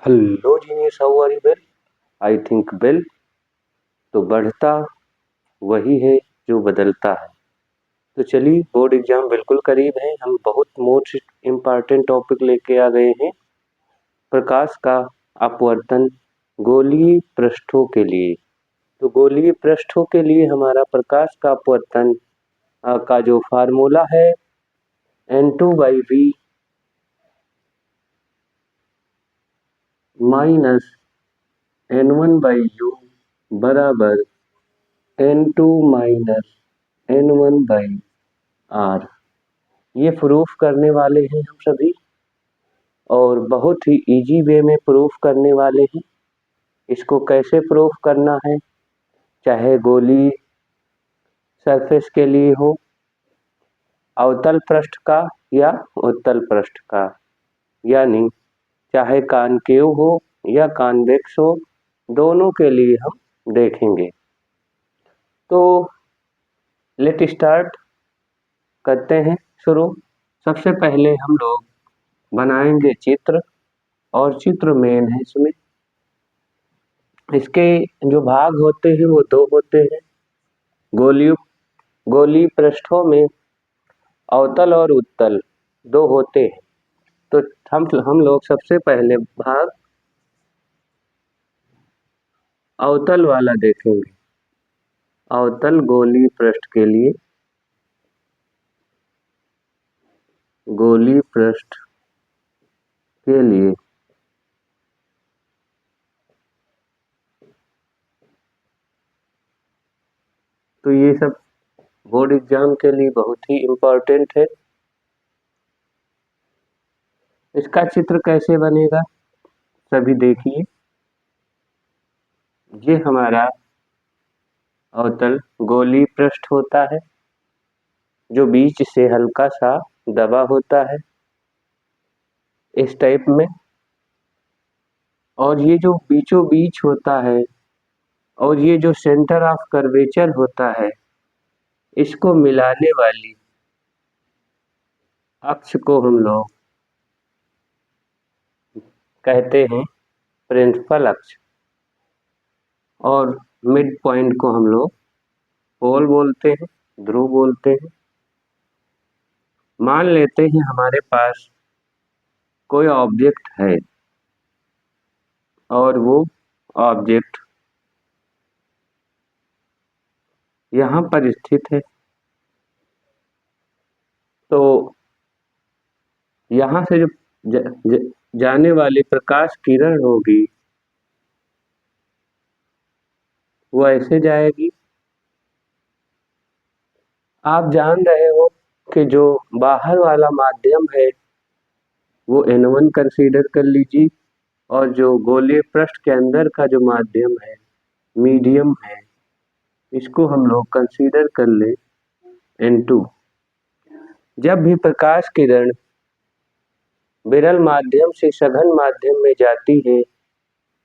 Hello genius, how are you well? I think well. तो बढ़ता वही है जो बदलता है। तो चलिए, बोर्ड एग्जाम बिल्कुल करीब है। हम बहुत मोस्ट इम्पॉर्टेंट टॉपिक लेके आ गए हैं। प्रकाश का अपवर्तन गोलीय पृष्ठों के लिए। तो गोलीय पृष्ठों के लिए हमारा प्रकाश का अपवर्तन का जो फार्मूला है N2/V माइनस N1/U बराबर N2 माइनस N1/R। ये प्रूफ करने वाले हैं हम सभी, और बहुत ही इजी वे में प्रूफ करने वाले हैं। इसको कैसे प्रूफ करना है, चाहे गोलीय सरफेस के लिए हो, अवतल पृष्ठ का या उत्तल पृष्ठ का, यानी चाहे कॉनकेव हो या कॉन्वेक्स हो, दोनों के लिए हम देखेंगे। तो लेट स्टार्ट करते हैं शुरू। सबसे पहले हम लोग बनाएंगे चित्र, और चित्र मेन है इसमें। इसके जो भाग होते हैं वो दो होते हैं। गोलीय पृष्ठों में अवतल और उत्तल दो होते हैं। तो हम लोग सबसे पहले भाग अवतल वाला देखेंगे। अवतल गोलीय पृष्ठ के लिए, गोलीय पृष्ठ के लिए तो ये सब बोर्ड एग्जाम के लिए बहुत ही इम्पोर्टेंट है। इसका चित्र कैसे बनेगा सभी देखिए। ये हमारा अवतल गोलीय पृष्ठ होता है, जो बीच से हल्का सा दबा होता है इस टाइप में। और ये जो बीचों बीच होता है, और ये जो सेंटर ऑफ कर्वेचर होता है, इसको मिलाने वाली अक्ष को हम लोग कहते हैं प्रिंसिपल अक्ष, और मिड पॉइंट को हम लोग पोल बोलते हैं, ध्रुव बोलते हैं। मान लेते हैं हमारे पास कोई ऑब्जेक्ट है, और वो ऑब्जेक्ट यहाँ पर स्थित है। तो यहाँ से जो जाने वाली प्रकाश किरण होगी वो ऐसे जाएगी। आप जान रहे हो कि जो बाहर वाला माध्यम है वो N1 कंसीडर कर लीजिए, और जो गोलीय पृष्ठ के अंदर का जो माध्यम है, मीडियम है, इसको हम लोग कंसीडर कर ले N2। जब भी प्रकाश किरण विरल माध्यम से सघन माध्यम में जाती है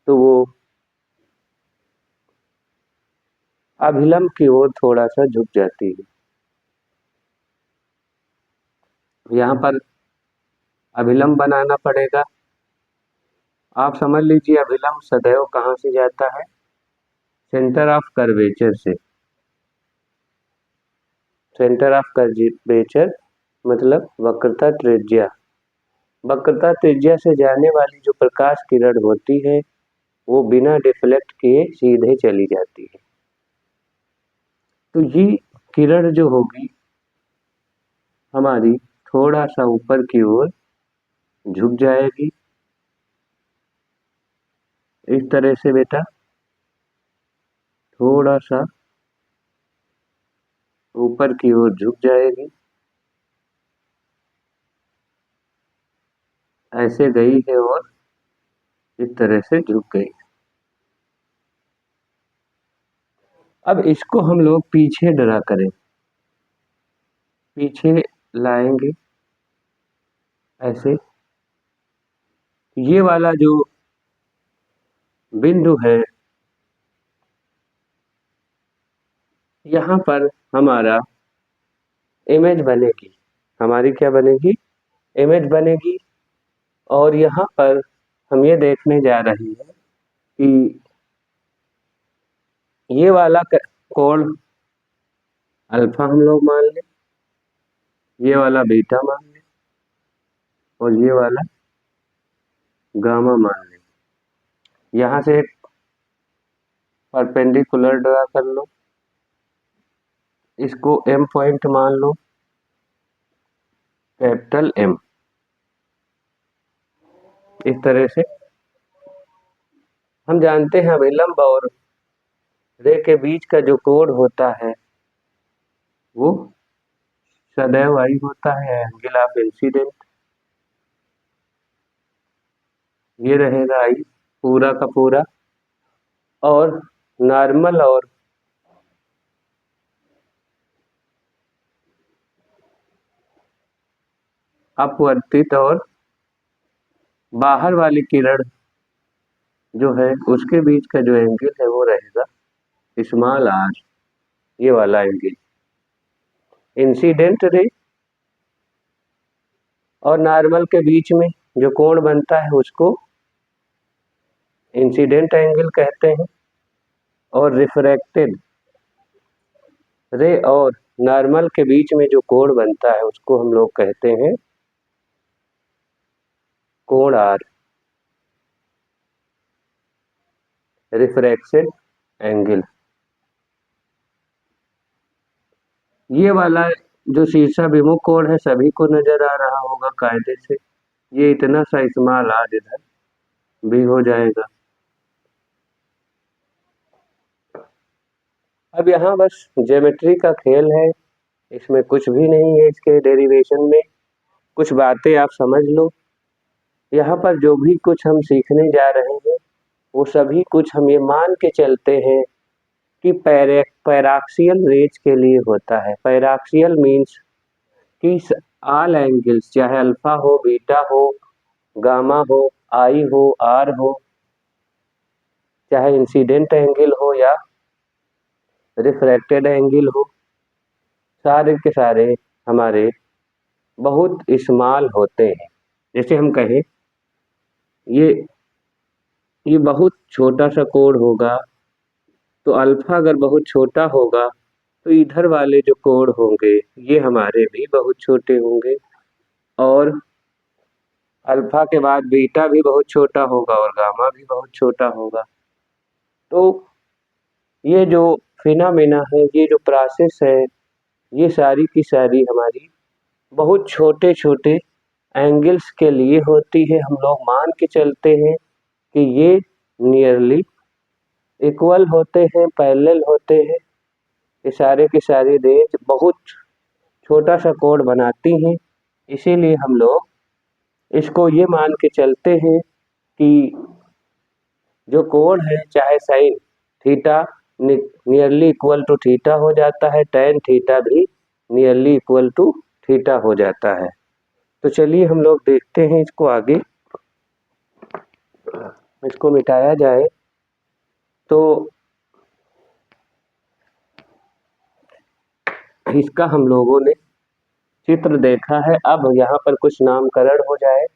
तो वो अभिलंब की ओर थोड़ा सा झुक जाती है। यहाँ पर अभिलंब बनाना पड़ेगा। आप समझ लीजिए अभिलंब सदैव कहाँ से जाता है, सेंटर ऑफ कर्वेचर से। सेंटर ऑफ कर्वेचर मतलब वक्रता त्रिज्या। वक्रता त्रिज्या से जाने वाली जो प्रकाश किरण होती है वो बिना डिफ्लेक्ट किए सीधे चली जाती है। तो ये किरण जो होगी हमारी थोड़ा सा ऊपर की ओर झुक जाएगी, इस तरह से बेटा, थोड़ा सा ऊपर की ओर झुक जाएगी। ऐसे गई है और इस तरह से झुक गई। अब इसको हम लोग पीछे ड्रा करें, पीछे लाएंगे ऐसे। ये वाला जो बिंदु है, यहाँ पर हमारा इमेज बनेगी। हमारी क्या बनेगी? इमेज बनेगी। और यहाँ पर हम ये देखने जा रहे हैं कि ये वाला कोण अल्फा हम लोग मान लें, ये वाला बीटा मान लें और ये वाला गामा मान लें। यहाँ से एक परपेंडिकुलर ड्रा कर लो, इसको M पॉइंट मान लो, कैपिटल M। इस तरह से हम जानते हैं अभिलंब और रे के बीच का जो कोण होता है वो सदैव आई होता है, एंगल ऑफ इंसिडेंट। ये रहेगा आई पूरा का पूरा, और नॉर्मल और अपवर्तित और बाहर वाली किरण जो है उसके बीच का जो एंगल है वो रहेगा स्मॉल आर, ये वाला एंगल। इंसिडेंट रे और नॉर्मल के बीच में जो कोण बनता है उसको इंसिडेंट एंगल कहते हैं, और रिफ्रैक्टेड रे और नॉर्मल के बीच में जो कोण बनता है उसको हम लोग कहते हैं कोण आर, रिफ्रैक्शन एंगल। ये वाला जो शीर्षाभिमुख कोण है सभी को नजर आ रहा होगा कायदे से, ये इतना सा स्मॉल आर इधर भी हो जाएगा। अब यहाँ बस ज्योमेट्री का खेल है, इसमें कुछ भी नहीं है। इसके डेरिवेशन में कुछ बातें आप समझ लो। यहाँ पर जो भी कुछ हम सीखने जा रहे हैं वो सभी कुछ हम ये मान के चलते हैं कि पैराक्सियल रेज के लिए होता है। पैराक्सियल मीन्स कि ऑल एंगल्स, चाहे अल्फा हो, बीटा हो, गामा हो, आई हो, आर हो, चाहे इंसिडेंट एंगल हो या रिफ्रैक्टेड एंगल हो, सारे के सारे हमारे बहुत स्मॉल होते हैं। जैसे हम कहें ये ये बहुत छोटा सा कोण होगा, तो अल्फा अगर बहुत छोटा होगा तो इधर वाले जो कोण होंगे ये हमारे भी बहुत छोटे होंगे, और अल्फा के बाद बीटा भी बहुत छोटा होगा और गामा भी बहुत छोटा होगा। तो ये जो फिनोमेना है, ये जो प्रोसेस है, ये सारी की सारी हमारी बहुत छोटे छोटे एंगल्स के लिए होती है। हम लोग मान के चलते हैं कि ये नियरली इक्वल होते हैं, पैरेलल होते हैं। ये सारे की सारी रेंज बहुत छोटा सा कोण बनाती हैं, इसीलिए हम लोग इसको ये मान के चलते हैं कि जो कोण है चाहे sine theta nearly equal to theta हो जाता है, टेन थीटा भी नियरली इक्वल टू थीटा हो जाता है। तो चलिए हम लोग देखते हैं इसको आगे। इसको मिटाया जाए तो इसका हम लोगों ने चित्र देखा है। अब यहाँ पर कुछ नामकरण हो जाए,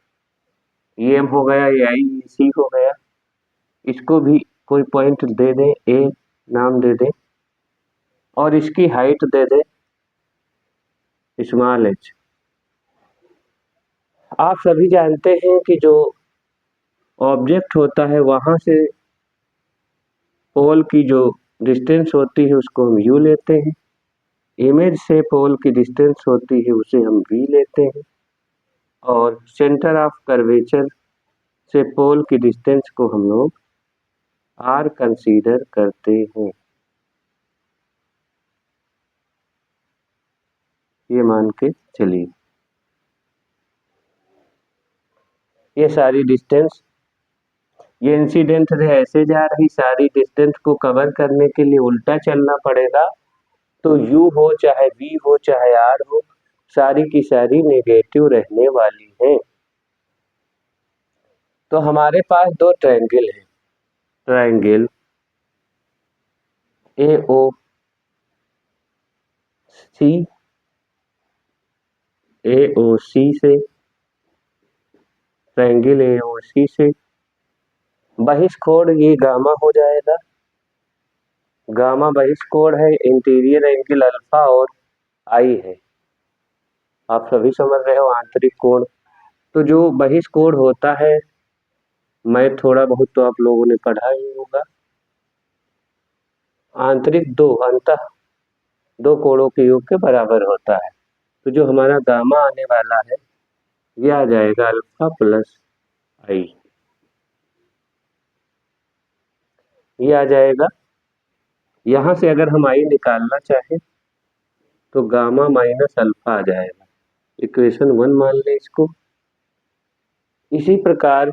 ये एम हो गया, ये आई, ये सी हो गया, इसको भी कोई पॉइंट दे दें, ए नाम दे दें, और इसकी हाइट दे दें स्मॉल एच। आप सभी जानते हैं कि जो ऑब्जेक्ट होता है वहां से पोल की जो डिस्टेंस होती है उसको हम यू लेते हैं, इमेज से पोल की डिस्टेंस होती है उसे हम वी लेते हैं, और सेंटर ऑफ कर्वेचर से पोल की डिस्टेंस को हम लोग आर कंसीडर करते हैं। ये मान के चलिए ये सारी डिस्टेंस, ये इंसिडेंट रे ऐसे जा रही, सारी डिस्टेंस को कवर करने के लिए उल्टा चलना पड़ेगा। तो u हो चाहे v हो चाहे r हो, सारी की सारी नेगेटिव रहने वाली है। तो हमारे पास दो ट्रायंगल है, ट्रायंगल AOC से, ट्रायंगल AOC से बहिष्कोण ये गामा हो जाएगा, गामा बहिष्कोण है, इंटीरियर एंगल अल्फा और आई है, आप सभी समझ रहे हो। आंतरिक कोण, तो जो बहिष्कोण होता है, मैं थोड़ा बहुत तो आप लोगों ने पढ़ा ही होगा, आंतरिक अंतः दो कोणों के योग के बराबर होता है। तो जो हमारा गामा आने वाला है ये आ जाएगा अल्फा प्लस आई, ये आ जाएगा। यहां से अगर हम आई निकालना चाहें तो गामा माइनस अल्फा आ जाएगा, इक्वेशन 1 मान लें इसको। इसी प्रकार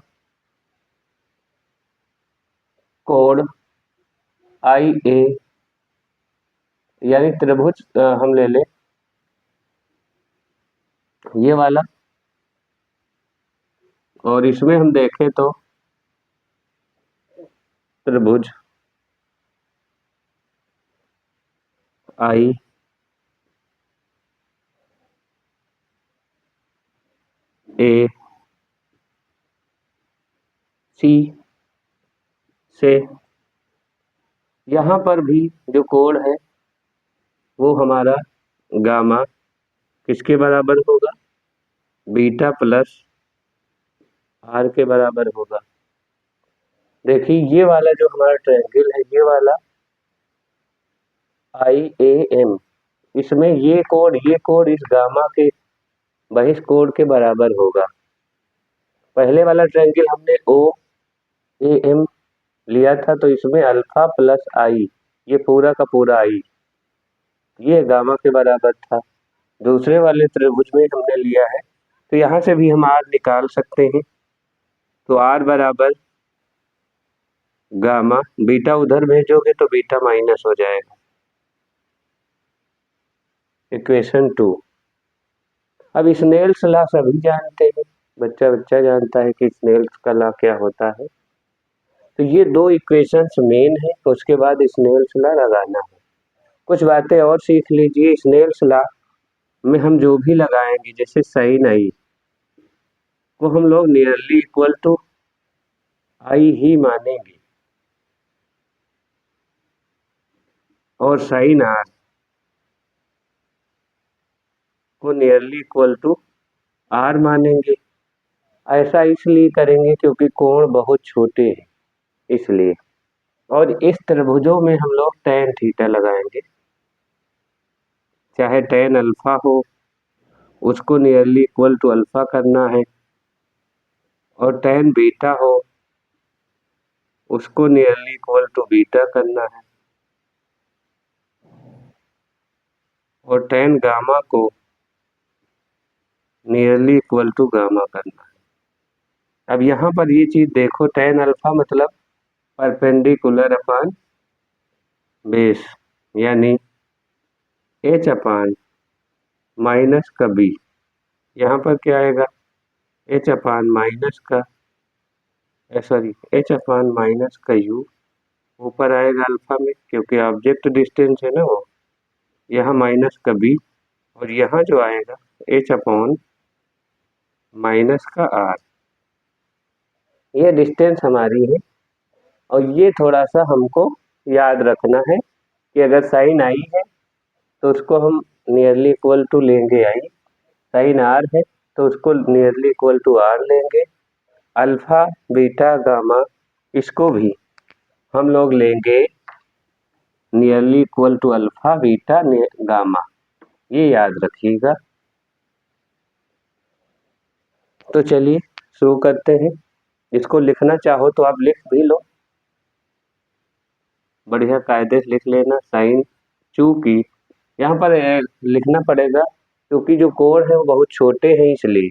कोण आई ए यानी त्रिभुज हम ले लें ये वाला, और इसमें हम देखें तो त्रिभुज आई ए सी से यहाँ पर भी जो कोण है वो हमारा गामा किसके बराबर होगा, बीटा प्लस आर के बराबर होगा। देखिए ये वाला जो हमारा ट्रायंगल है, ये वाला आई ए एम, इसमें ये कोण इस गामा के बहिष्कोण के बराबर होगा। पहले वाला ट्रायंगल हमने ओ ए एम लिया था, तो इसमें अल्फा प्लस आई, ये पूरा का पूरा आई, ये गामा के बराबर था। दूसरे वाले त्रिभुज में हमने लिया है, तो यहाँ से भी हम आर निकाल सकते हैं। तो आर बराबर गामा, बीटा उधर भेजोगे तो बीटा माइनस हो जाएगा, इक्वेशन 2। अब स्नेल्स लॉ सभी जानते हैं, बच्चा बच्चा जानता है कि स्नेल्स का लॉ क्या होता है। तो ये दो इक्वेशंस मेन है, उसके बाद स्नेल्स लॉ लगाना है। कुछ बातें और सीख लीजिए। स्नेल्स लॉ में हम जो भी लगाएंगे, जैसे साइन आई को हम लोग नियरली इक्वल टू आई ही मानेंगे, और साइन आर को नियरली इक्वल टू आर मानेंगे। ऐसा इसलिए करेंगे क्योंकि कोण बहुत छोटे हैं इसलिए। और इस त्रिभुजों में हम लोग tan थीटा लगाएंगे, चाहे tan अल्फा हो उसको नियरली इक्वल टू अल्फा करना है, और tan बीटा हो उसको नियरली इक्वल टू बीटा करना है, और tan गामा को नियरली इक्वल टू गामा करना है। अब यहाँ पर ये चीज देखो, tan अल्फा मतलब परपेंडिकुलर अपान बेस, यानी h अपान माइनस का b, यहाँ पर क्या आएगा h अपान माइनस का सॉरी h अपान माइनस का u, ऊपर आएगा अल्फा में क्योंकि ऑब्जेक्ट डिस्टेंस है ना वो, यहाँ माइनस का b, और यहाँ जो आएगा h अपॉन माइनस का r, ये डिस्टेंस हमारी है। और ये थोड़ा सा हमको याद रखना है कि अगर साइन आई है तो उसको हम नियरली इक्वल टू लेंगे आई, साइन आर है तो उसको नियरली इक्वल टू आर लेंगे, अल्फा बीटा गामा इसको भी हम लोग लेंगे nearly equal to alpha beta gamma, ये याद रखिएगा। तो चलिए शुरू करते हैं। इसको लिखना चाहो तो आप लिख भी लो, बढ़िया कायदे से लिख लेना। साइन, चूंकि यहाँ पर लिखना पड़ेगा क्योंकि जो कोण है वो बहुत छोटे हैं, इसलिए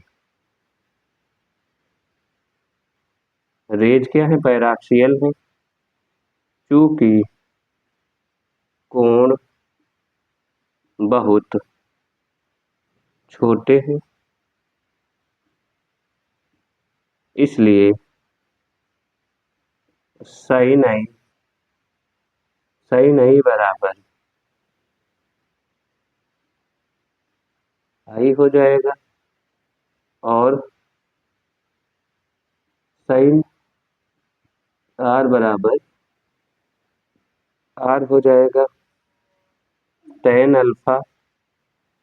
रेज क्या है, पैराक्सियल है। चूंकि कोण बहुत छोटे हैं इसलिए साइन आई बराबर आई हो जाएगा, और साइन आर बराबर आर हो जाएगा tan alpha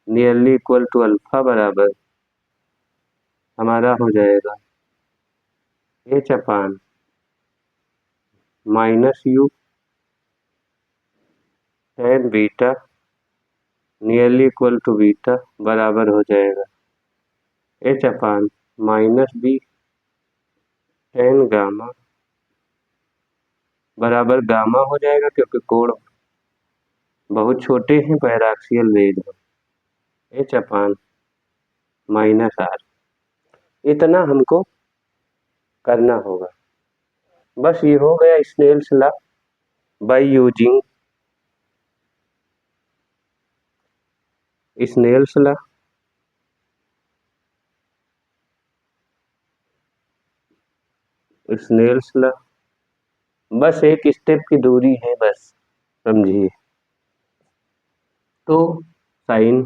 nearly equal to alpha बराबर हमारा हो जाएगा h upon minus u tan beta nearly equal to beta बराबर हो जाएगा h upon minus b tan gamma बराबर गामा हो जाएगा क्योंकि कोण बहुत छोटे हैं पैराक्सियल वेज में एच अपान माइनस आर इतना हमको करना होगा। बस ये हो गया Snell's law by using Snell's law. Snell's law बस एक स्टेप की दूरी है बस समझिए। तो साइन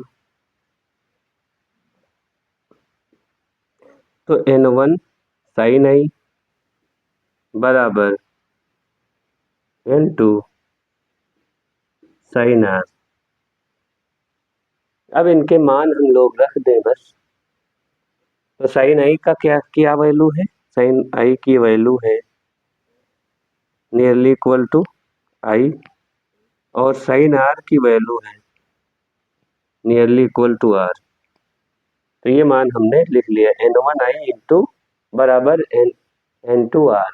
तो n1 साइन आई बराबर n2 साइन आर। अब इनके मान हम लोग रख दें बस। तो साइन आई का क्या क्या वैल्यू है? साइन आई की वैल्यू है नियरली इक्वल टू आई और साइन आर की वैल्यू है नियरली इक्वल टू आर। तो ये मान हमने लिख लिया n1 आई इंटू बराबर n2 आर।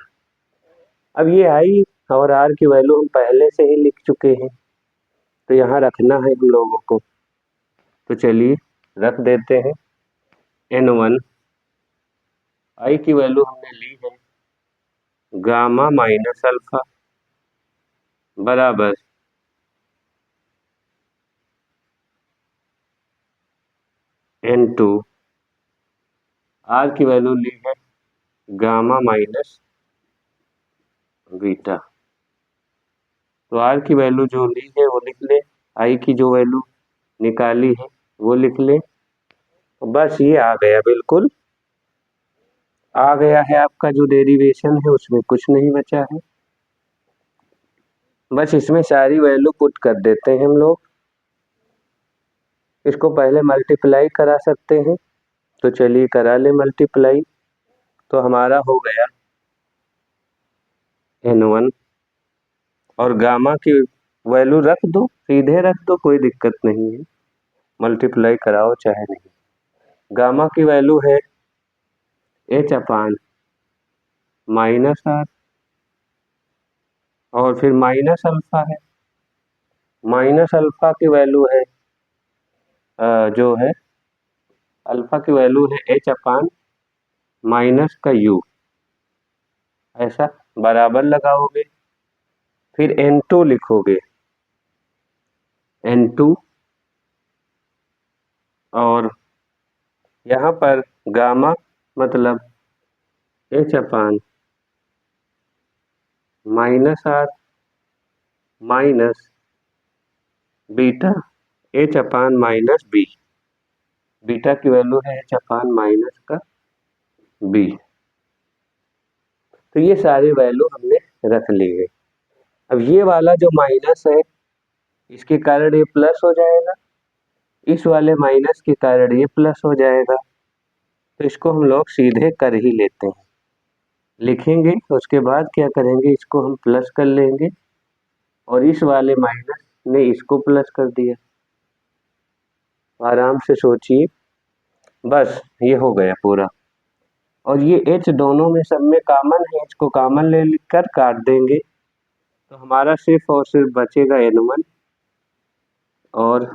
अब ये आई और आर की वैल्यू हम पहले से ही लिख चुके हैं तो यहाँ रखना है हम लोगों को। तो चलिए रख देते हैं n1 आई की वैल्यू हमने ली है गामा माइनस अल्फा बराबर n2 आर की वैल्यू ली है गामा माइनस बीटा। तो आर की वैल्यू जो ली है वो लिख ले, आई की जो वैल्यू निकाली है वो लिख ले। बस ये आ गया, बिल्कुल आ गया है। आपका जो डेरिवेशन है उसमें कुछ नहीं बचा है, बस इसमें सारी वैल्यू पुट कर देते हैं हम लोग। इसको पहले मल्टीप्लाई करा सकते हैं तो चलिए करा ले मल्टीप्लाई। तो हमारा हो गया n1 और गामा की वैल्यू रख दो, सीधे रख दो, कोई दिक्कत नहीं है, मल्टीप्लाई कराओ चाहे नहीं। गामा की वैल्यू है एच अपान माइनस आर और फिर माइनस अल्फा है। माइनस अल्फा की वैल्यू है जो है अल्फा की वैल्यू है एच अपान माइनस का यू, ऐसा बराबर लगाओगे। फिर n2 लिखोगे n2 और यहाँ पर गामा मतलब h upon minus R minus beta h upon minus b. Beta की वैल्यू है एच अपान माइनस का बी। तो ये सारी वैल्यू हमने रख ली है। अब ये वाला जो माइनस है इसके कारण ये प्लस हो जाएगा, इस वाले माइनस के कारण ये प्लस हो जाएगा। तो इसको हम लोग सीधे कर ही लेते हैं, लिखेंगे उसके बाद क्या करेंगे, इसको हम प्लस कर लेंगे और इस वाले माइनस ने इसको प्लस कर दिया। आराम से सोचिए, बस ये हो गया पूरा। और ये h दोनों में सब में कॉमन है, h को कॉमन ले कर काट देंगे तो हमारा सिर्फ और सिर्फ बचेगा n1 और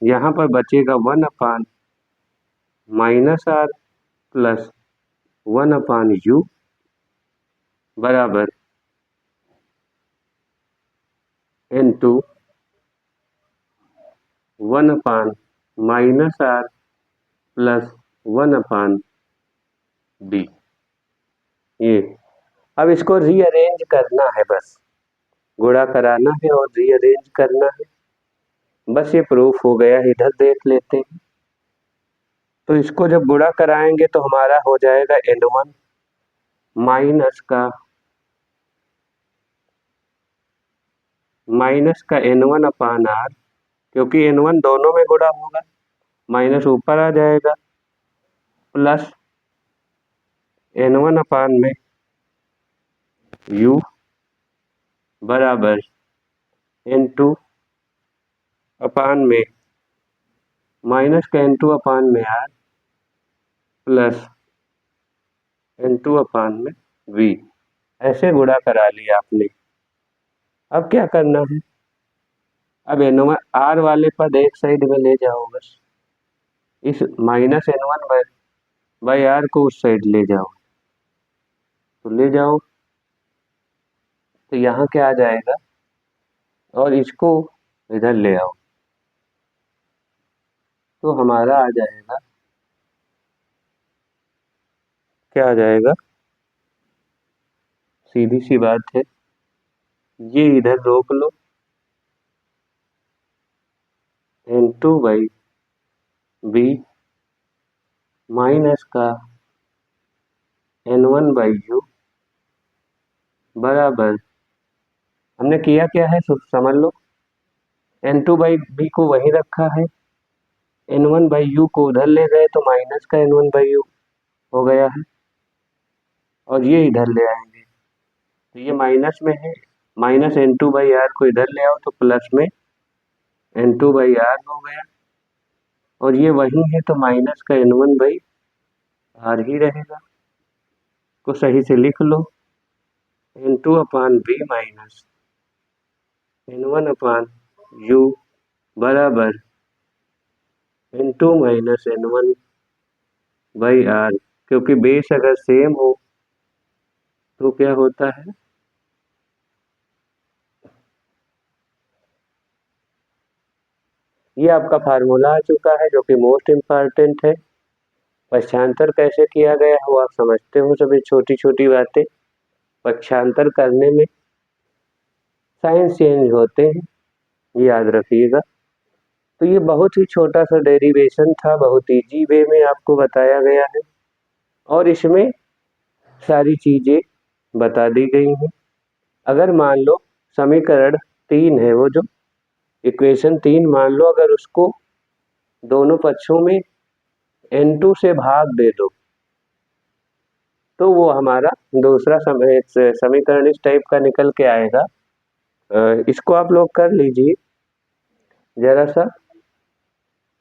यहाँ पर बचेगा 1 upon minus R plus 1 upon u बराबर n2 1 upon minus R plus 1 upon b. ये अब इसको रीअरेंज करना है, बस गुणा कराना है और रीअरेंज करना है। बस ये प्रूफ हो गया, इधर देख लेते हैं। तो इसको जब गुणा कराएंगे तो हमारा हो जाएगा n1 माइनस का माइनस का N1 अपान आर, क्योंकि N1 दोनों में गुणा होगा, माइनस ऊपर आ जाएगा, प्लस N1 अपान में U बराबर N2 अपान में माइनस का N2 अपान में R प्लस N2 अपान में V। ऐसे गुणा करा लिया आपने। अब क्या करना है, अब N1 R वाले पद एक साइड में ले जाओ, बस इस माइनस N1 बाई R को उस साइड ले जाओ, तो ले जाओ, तो यहाँ क्या आ जाएगा, और इसको इधर ले आओ, तो हमारा आ जाएगा, क्या आ जाएगा, सीधी सी बात है, ये इधर रोक लो, N2 बाई B माइनस का N1 बाई U बराबर, हमने किया क्या है समझ लो, N2 बाई B को वहीं रखा है, N1 बाई U को उधर ले गए तो माइनस का N1 बाई U हो गया है, और ये इधर ले आएंगे, तो ये माइनस में है, माइनस N2 बाई R को इधर ले आओ तो प्लस में N2 बाई R हो गया, और ये वही है तो माइनस का N1 बाई R ही रहेगा, को सही से लिख लो, N2 अपान B माइनस N1 अपान U बराबर N2 minus N1 by R, क्योंकि बेस अगर सेम हो तो क्या होता है, ये आपका फार्मूला आ चुका है जो कि मोस्ट इम्पॉर्टेंट है। पक्षांतर कैसे किया गया है वो आप समझते हो, सभी छोटी छोटी बातें पक्षांतर करने में साइन चेंज होते हैं, याद रखिएगा। तो ये बहुत ही छोटा सा डेरिवेशन था, बहुत इजी वे में आपको बताया गया है, और इसमें सारी चीजें बता दी गई हैं। अगर मान लो समीकरण 3 है, वो जो इक्वेशन 3 मान लो, अगर उसको दोनों पक्षों में N2 से भाग दे दो तो वो हमारा दूसरा समीकरण इस टाइप का निकल के आएगा। इसको आप लोग कर लीजिए जरा सा,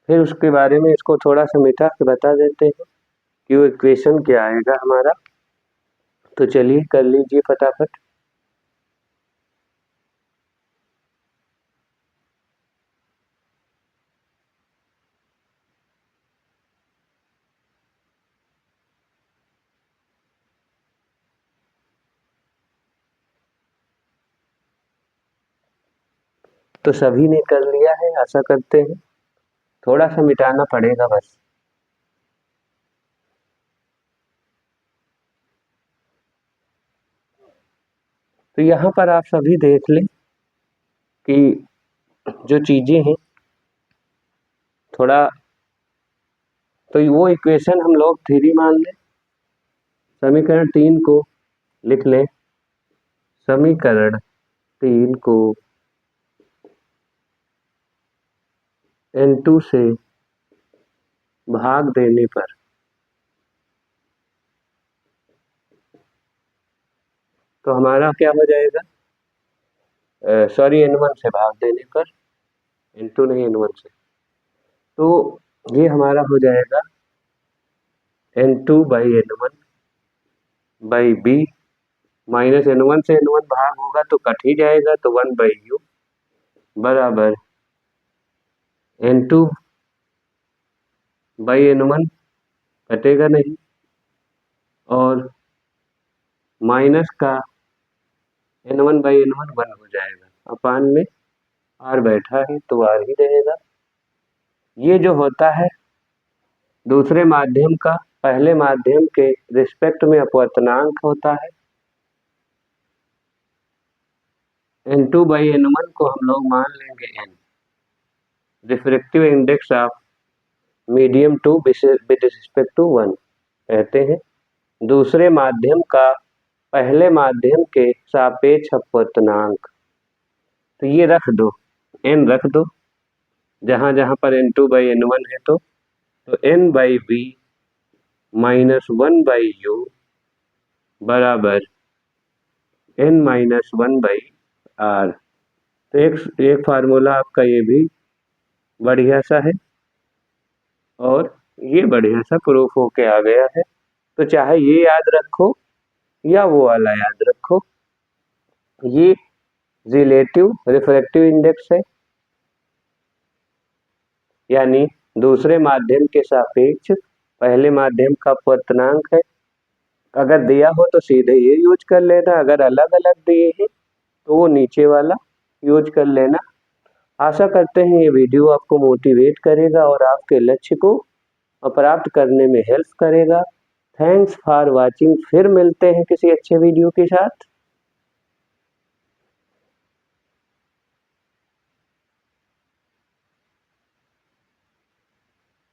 फिर उसके बारे में इसको थोड़ा सा मिटा के बता देते हैं कि वो इक्वेशन क्या आएगा हमारा। तो चलिए कर लीजिए फटाफट। तो सभी ने कर लिया है आशा करते हैं, थोड़ा सा मिटाना पड़ेगा बस। तो यहाँ पर आप सभी देख लें कि जो चीजें हैं थोड़ा, तो वो इक्वेशन हम लोग 3 मान लें, समीकरण 3 को लिख लें, समीकरण 3 को N2 से भाग देने पर तो हमारा क्या हो जाएगा, सॉरी N1 से भाग देने पर, N2 नहीं N1 से, तो ये हमारा हो जाएगा N2 by N1 by B minus N1 से N1 भाग होगा तो कट ही जाएगा, तो 1 बाई U बराबर N2 बाई N1 कटेगा नहीं, और माइनस का N1 बाई N1 1 हो जाएगा, अपान में R बैठा है तो R ही रहेगा। ये जो होता है दूसरे माध्यम का पहले माध्यम के रिस्पेक्ट में अपवर्तनांक होता है, N2 बाई N1 को हम लोग मान लेंगे N, refractive index of medium two with respect to 1 कहते हैं, दूसरे माध्यम का पहले माध्यम के सापेक्ष अपवर्तनांक। तो ये रख दो, n रख दो, जहाँ जहाँ पर n2/n1 है तो n/v माइनस 1/u बराबर n-1/r। तो एक फार्मूला आपका ये भी बढ़िया सा है और ये बढ़िया सा प्रूफ होके आ गया है। तो चाहे ये याद रखो या वो वाला याद रखो, ये रिलेटिव रिफ्रैक्टिव इंडेक्स है, यानी दूसरे माध्यम के सापेक्ष पहले माध्यम का अपवर्तनांक है। अगर दिया हो तो सीधे ये यूज कर लेना, अगर अलग अलग दिए हैं तो वो नीचे वाला यूज कर लेना। आशा करते हैं ये वीडियो आपको मोटिवेट करेगा और आपके लक्ष्य को प्राप्त करने में हेल्प करेगा। Thanks for watching. फिर मिलते हैं किसी अच्छे वीडियो के साथ।